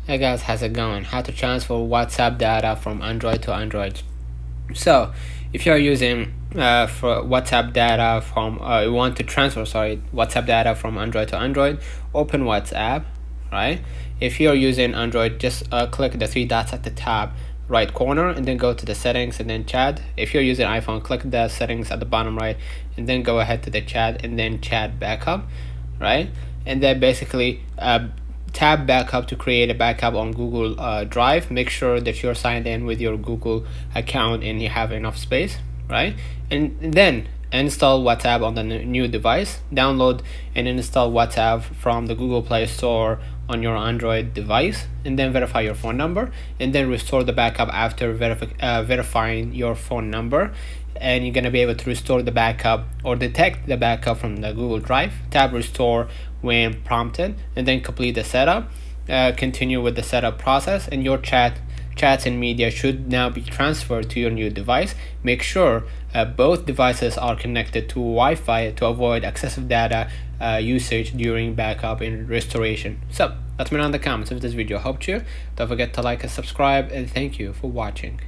Hey guys, how's it going? How to transfer WhatsApp data from Android to Android. So, if you're using for WhatsApp data from you want to transfer WhatsApp data from Android to Android, open WhatsApp, right? If you're using Android, just click the three dots at the top right corner and then go to the settings and then chat. If you're using iPhone, click the settings at the bottom right and then go ahead to the chat and then chat backup, right? And then basically tab backup to create a backup on Google Drive. Make sure that you're signed in with your Google account and you have enough space, right? And then install WhatsApp on the new device. Download and install WhatsApp from the Google Play Store on your Android device, and then verify your phone number, and then restore the backup after verifying your phone number. And you're gonna be able to restore the backup or detect the backup from the Google Drive. Tap restore when prompted, and then complete the setup. Continue with the setup process, and your chats and media should now be transferred to your new device. Make sure both devices are connected to Wi-Fi to avoid excessive data usage during backup and restoration. So let me know in the comments if this video helped you. Don't forget to like and subscribe, and thank you for watching.